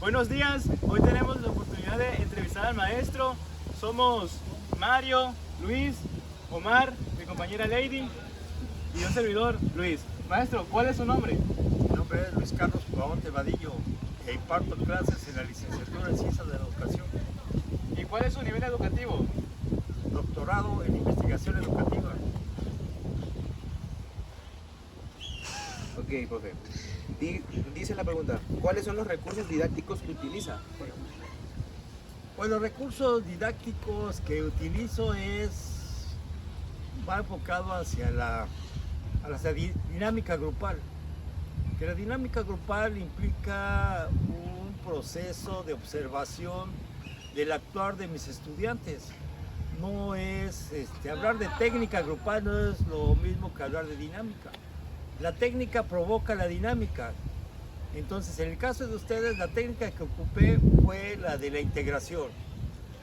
Buenos días, hoy tenemos la oportunidad de entrevistar al maestro. Somos Mario, Luis, Omar, mi compañera Lady y un servidor, Luis. Maestro, ¿cuál es su nombre? Mi nombre es Luis Carlos Paonte Vadillo e imparto clases en la licenciatura en Ciencias de la Educación, ¿Y cuál es su nivel educativo? doctorado en investigación educativa. Ok, profe. Dice la pregunta, ¿cuáles son los recursos didácticos que utiliza? Pues los recursos didácticos que utilizo va enfocado hacia la dinámica grupal. Que la dinámica grupal implica un proceso de observación del actuar de mis estudiantes. No es, hablar de técnica grupal no es lo mismo que hablar de dinámica. La técnica provoca la dinámica. Entonces, en el caso de ustedes, la técnica que ocupé fue la de la integración.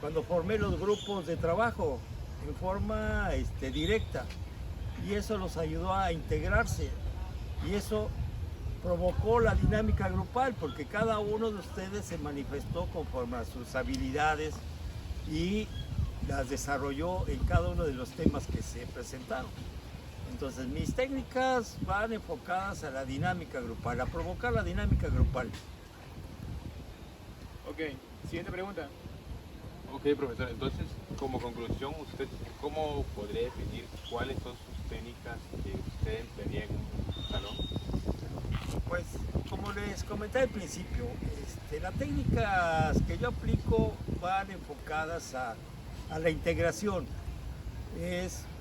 Cuando formé los grupos de trabajo en forma directa. Y eso los ayudó a integrarse. Y eso provocó la dinámica grupal, porque cada uno de ustedes se manifestó conforme a sus habilidades y las desarrolló en cada uno de los temas que se presentaron. Entonces, mis técnicas van enfocadas a la dinámica grupal, a provocar la dinámica grupal. Ok, siguiente pregunta. Ok, profesor, entonces, como conclusión, ¿usted cómo podría definir cuáles son sus técnicas que usted emplearía en un salón? Pues, como les comenté al principio, las técnicas que yo aplico van enfocadas a la integración.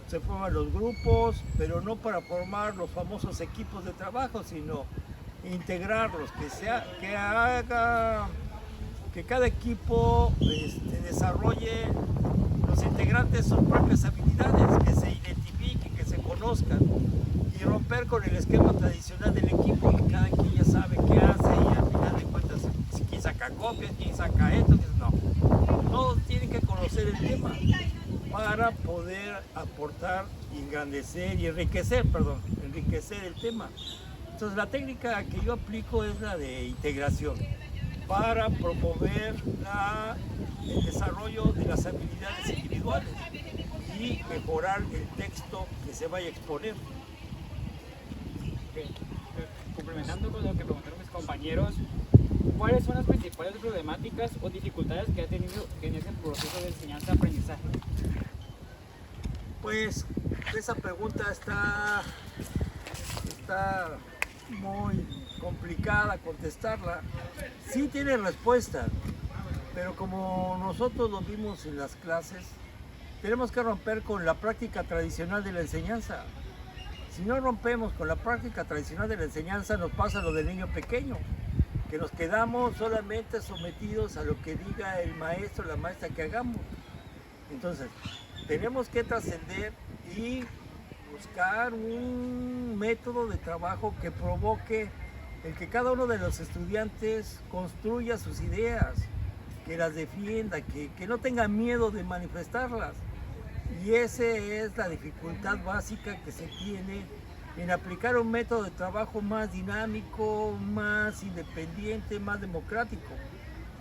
Se forman los grupos, pero no para formar los famosos equipos de trabajo, sino integrarlos, que cada equipo desarrolle los integrantes sus propias habilidades, que se identifiquen, que se conozcan y romper con el esquema tradicional del equipo, que cada quien ya sabe qué hace y al final de cuentas quién saca copias, quién saca esto, no. Todos tienen que conocer el tema para poder aportar, engrandecer y enriquecer el tema. Entonces la técnica que yo aplico es la de integración para promover el desarrollo de las habilidades individuales y mejorar el texto que se vaya a exponer. Okay. Complementando con lo que preguntaron mis compañeros, ¿cuáles son las principales problemáticas o dificultades que ha tenido en ese proceso de enseñanza-aprendizaje? Pues esa pregunta está muy complicada contestarla. Sí tiene respuesta, pero como nosotros lo vimos en las clases, tenemos que romper con la práctica tradicional de la enseñanza. Si no rompemos con la práctica tradicional de la enseñanza, nos pasa lo del niño pequeño, que nos quedamos solamente sometidos a lo que diga el maestro o la maestra que hagamos. Entonces, tenemos que trascender y buscar un método de trabajo que provoque el que cada uno de los estudiantes construya sus ideas, que las defienda, que no tenga miedo de manifestarlas. Y esa es la dificultad básica que se tiene en aplicar un método de trabajo más dinámico, más independiente, más democrático.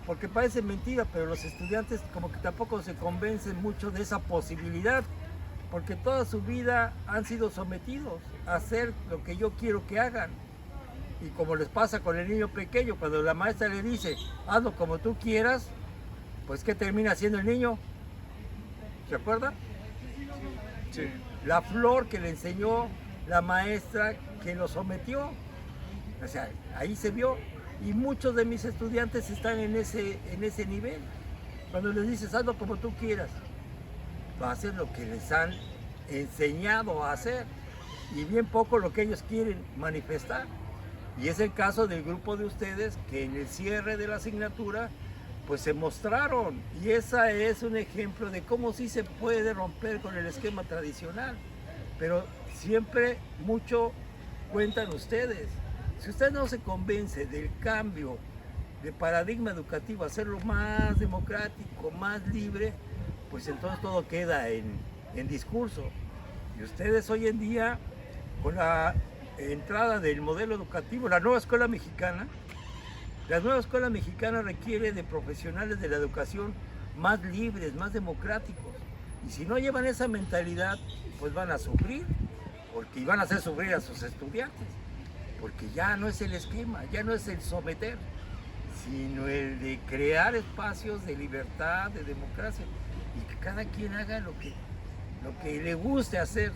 Porque parece mentira, pero los estudiantes como que tampoco se convencen mucho de esa posibilidad, porque toda su vida han sido sometidos a hacer lo que yo quiero que hagan. Y como les pasa con el niño pequeño, cuando la maestra le dice, hazlo como tú quieras, pues ¿qué termina haciendo el niño? ¿Se acuerda? Sí. La flor que le enseñó la maestra que lo sometió. O sea, ahí se vio. Y muchos de mis estudiantes están en ese nivel. Cuando les dices, hazlo como tú quieras, va a hacer lo que les han enseñado a hacer y bien poco lo que ellos quieren manifestar. Y es el caso del grupo de ustedes que en el cierre de la asignatura pues se mostraron, y esa es un ejemplo de cómo sí se puede romper con el esquema tradicional, pero siempre mucho cuentan ustedes. Si usted no se convence del cambio de paradigma educativo, hacerlo más democrático, más libre, pues entonces todo queda en discurso. Y ustedes hoy en día, con la entrada del modelo educativo, la nueva escuela mexicana, La nueva escuela mexicana requiere de profesionales de la educación más libres, más democráticos. Y si no llevan esa mentalidad, pues van a sufrir, y van a hacer sufrir a sus estudiantes, porque ya no es el esquema, ya no es el someter, sino el de crear espacios de libertad, de democracia, y que cada quien haga lo que le guste hacer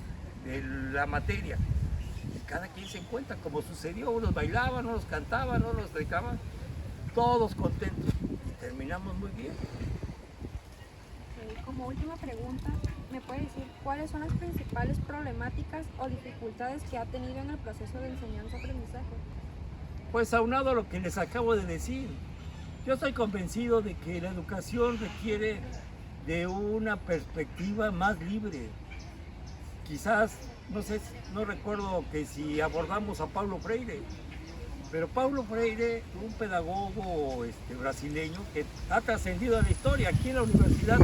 de la materia. Y cada quien se encuentra, como sucedió, unos bailaban, unos cantaban, unos dedicaban, todos contentos, y terminamos muy bien. Como última pregunta, ¿me puede decir cuáles son las principales problemáticas o dificultades que ha tenido en el proceso de enseñanza-aprendizaje? Pues aunado a lo que les acabo de decir, yo estoy convencido de que la educación requiere de una perspectiva más libre. Quizás, no sé, no recuerdo que si abordamos a Paulo Freire, pero Paulo Freire, un pedagogo brasileño que ha trascendido a la historia aquí en la universidad,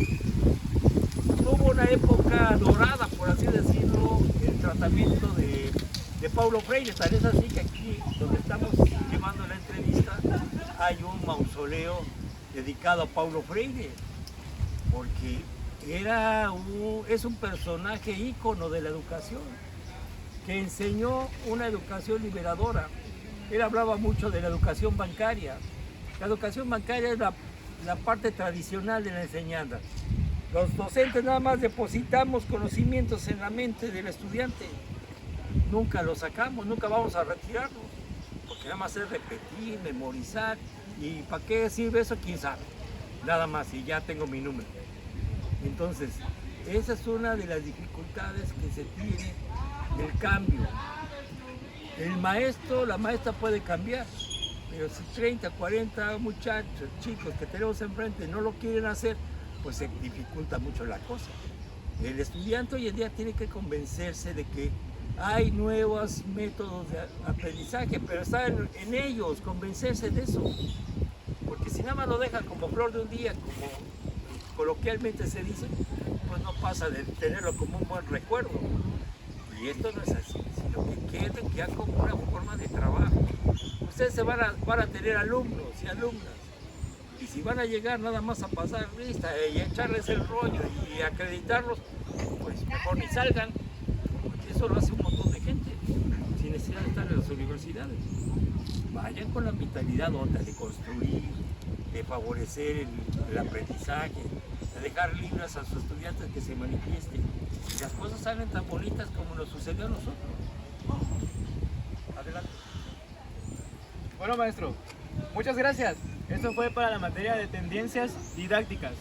tuvo una época dorada, por así decirlo, el tratamiento de Paulo Freire. Tal es así que aquí, donde estamos llevando la entrevista, hay un mausoleo dedicado a Paulo Freire, porque es un personaje ícono de la educación, que enseñó una educación liberadora. Él hablaba mucho de la educación bancaria. La educación bancaria es la parte tradicional de la enseñanza. Los docentes nada más depositamos conocimientos en la mente del estudiante. Nunca los sacamos, nunca vamos a retirarlos, porque nada más es repetir, memorizar. ¿Y para qué sirve eso? ¿Quién sabe? Nada más, y ya tengo mi número. Entonces, esa es una de las dificultades que se tiene del cambio. El maestro, la maestra puede cambiar, pero si 30, 40 muchachos, chicos que tenemos enfrente no lo quieren hacer, pues se dificulta mucho la cosa. El estudiante hoy en día tiene que convencerse de que hay nuevos métodos de aprendizaje, pero está en ellos convencerse de eso. Porque si nada más lo deja como flor de un día, como coloquialmente se dice, pues no pasa de tenerlo como un buen recuerdo. Y esto no es así, sino que quede ya como una forma de trabajo. Ustedes van a tener alumnos y alumnas, y si van a llegar nada más a pasar lista y echarles el rollo y acreditarlos, pues mejor ni salgan, porque eso lo hace un montón de gente, sin necesidad de estar en las universidades. Vayan con la mentalidad de construir, de favorecer el aprendizaje, de dejar libres a sus estudiantes que se manifiesten. Y las cosas salen tan bonitas como nos sucedió a nosotros. Adelante. Bueno, maestro, muchas gracias. Esto fue para la materia de tendencias didácticas.